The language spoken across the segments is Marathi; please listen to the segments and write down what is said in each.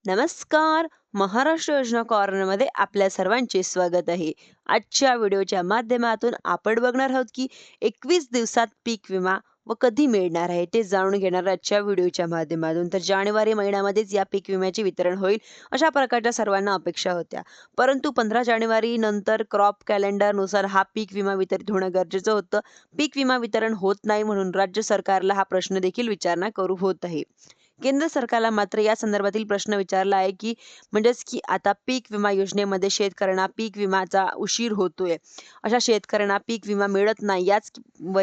नमस्कार. महाराष्ट्र योजना कॉर्नरमध्ये आपल्या सर्वांचे स्वागत आहे. आजच्या व्हिडिओच्या माध्यमातून आपण बघणार आहोत की 21 दिवसात पीक विमा व कधी मिळणार आहे ते जाणून घेणार आजच्या व्हिडिओच्या माध्यमातून. तर जानेवारी महिन्यामध्येच या पीक विम्याचे वितरण होईल अशा प्रकारच्या सर्वांना अपेक्षा होत्या. परंतु 15 जानेवारी नंतर क्रॉप कॅलेंडरनुसार हा पीक विमा वितरित होणं गरजेचं होतं. पीक विमा वितरण होत नाही म्हणून राज्य सरकारला हा प्रश्न देखील विचारणा करू होत आहे. केंद्र सरकारला मात्र या संदर्भातील प्रश्न विचारला आहे की आता पीक विमा योजनेमध्ये शेतकऱ्यांना पीक विमाचा उशीर होतोय. अशा शेतकऱ्यांना पीक विमा मिळत नाही.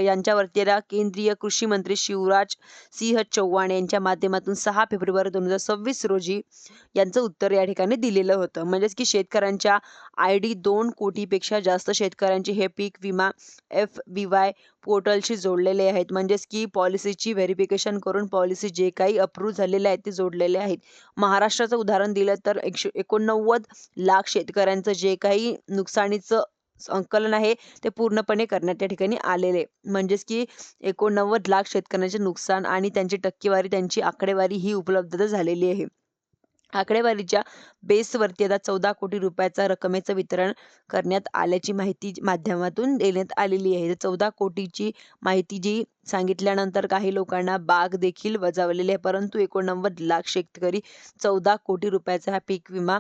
यांच्यावरती केंद्रीय कृषी मंत्री शिवराज सिंह चौहान यांच्या माध्यमातून 6 फेब्रुवारी 2026 रोजी यांचं उत्तर या ठिकाणी दिलेलं होतं. शेतकऱ्यांच्या ID 2 कोटीपेक्षा जास्त शेतकऱ्यांचे हे पीक विमा FBY पोर्टलशी जोडलेले आहेत. पॉलिसीची व्हेरिफिकेशन करून पॉलिसी जे काही अप्रूव्ह झालेले आहेत ते जोडलेले आहेत. महाराष्ट्राचं उदाहरण दिलं तर 189 लाख शेतकऱ्यांचं जे काही नुकसानीचं संकलन आहे ते पूर्णपणे करण्यात या ठिकाणी आलेले. 89 लाख शेतकऱ्यांचे नुकसान आणि त्यांची टक्केवारी, त्यांची आकडेवारी ही उपलब्ध झालेली आहे. आकडेवारीच्या बेसवरती आता 14 कोटी रुपयाचा रकमेचं वितरण करण्यात आल्याची माहिती माध्यमातून देण्यात आलेली आहे. 14 कोटीची माहिती जी सांगितल्यानंतर काही लोकांना बाग देखील बजावलेली आहे. परंतु 89 लाख शेतकरी 14 कोटी रुपयाचा हा पीक विमा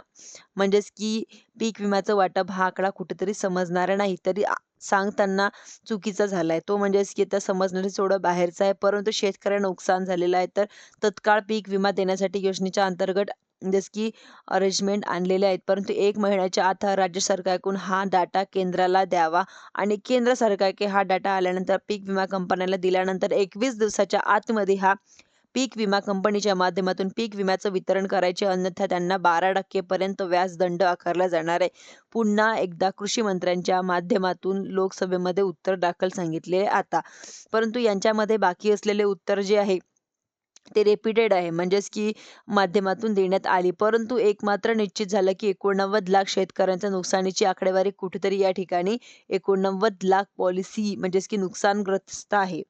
पीक विम्याचं वाटप हा आकडा कुठेतरी समजणारा नाही. तरी सांगताना चुकीचा झालाय. तो आता समजण्याचं थोडं बाहेरचं आहे. परंतु शेतकऱ्यांना नुकसान झालेलं आहे. तर तत्काळ पीक विमा देण्यासाठी योजनेच्या अंतर्गत अरेंजमेंट आणलेले आहेत. परंतु 1 महिन्याच्या आत राज्य सरकारकडून हा डाटा केंद्राला द्यावा आणि केंद्र सरकारकडे हा डाटा आल्यानंतर पीक विमा कंपन्यांना दिल्यानंतर 21 दिवसाच्या आतमध्ये हा पीक विमा कंपनीच्या माध्यमातून पीक विम्याचं वितरण करायचे. अन्यथा त्यांना 12% पर्यंत व्याजदंड आकारला जाणार आहे. पुन्हा एकदा कृषी मंत्र्यांच्या माध्यमातून लोकसभेमध्ये उत्तर दाखल सांगितले आता. परंतु यांच्यामध्ये बाकी असलेले उत्तर जे आहे ते रिपीटेड आहे. माध्यमातून देण्यात आली. परंतु एक मात्र निश्चित झालं की 89 लाख शेतकऱ्यांच्या नुकसानीची आकडेवारी कुठेतरी या ठिकाणी 89 लाख पॉलिसी नुकसानग्रस्त आहे.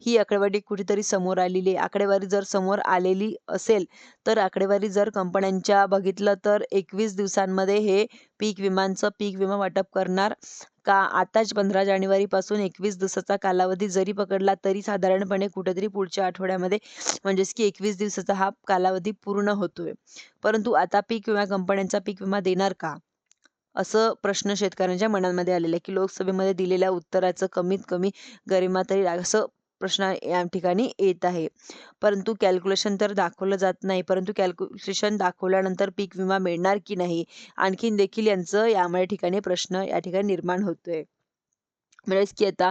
ही आकडेवारी कुठेतरी समोर आलेली आहे. आकडेवारी जर समोर आलेली असेल तर आकडेवारी जर कंपन्यांच्या बघितलं तर 21 दिवसांमध्ये हे पीक विमा वाटप करणार का? आताच 15 जानेवारीपासून 21 दिवसाचा कालावधी जरी पकडला तरी साधारणपणे कुठेतरी पुढच्या आठवड्यामध्ये 21 दिवसाचा हा कालावधी पूर्ण होतोय. परंतु आता पीक विमा कंपन्यांचा पीक विमा देणार का? असं प्रश्न शेतकऱ्यांच्या मनामध्ये आलेला आहे की लोकसभेमध्ये दिलेल्या उत्तराचं कमीत कमी गरिमा तरी असं प्रश्न या ठिकाणी येत आहे. परंतु कॅल्क्युलेशन तर दाखवलं जात नाही. परंतु कॅल्क्युलेशन दाखवल्यानंतर पीक विमा मिळणार की नाही आणखीन देखील यांचं यामुळे ठिकाणी प्रश्न या ठिकाणी निर्माण होतोय. आता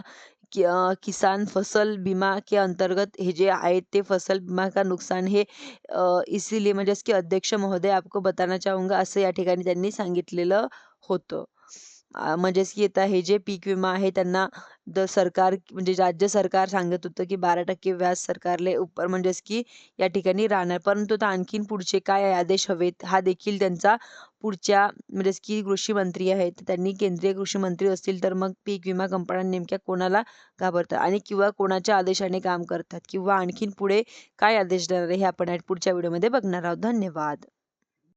किसान फसल बीमा के अंतर्गत हे जे आहे ते फसल बीमा का नुकसान है इसीलिए अध्यक्ष महोदय आपको बताना चाहूँगा असं या ठिकाणी त्यांनी सांगितलेलं होतं. आता हे जे पीक विमा आहे त्यांना सरकार राज्य सरकार सांगत होतं की 12% व्याज सरकारले उपर या ठिकाणी राहणार. परंतु आता आणखीन पुढचे काय आदेश हवेत हा देखील त्यांचा पुढच्या कृषी मंत्री आहेत त्यांनी केंद्रीय कृषी मंत्री असतील तर मग पीक विमा कंपन्या नेमक्या कोणाला घाबरतात आणि किंवा कोणाच्या आदेशाने काम करतात किंवा आणखीन पुढे काय आदेश देणार आहे हे आपण पुढच्या व्हिडिओमध्ये बघणार आहोत. धन्यवाद.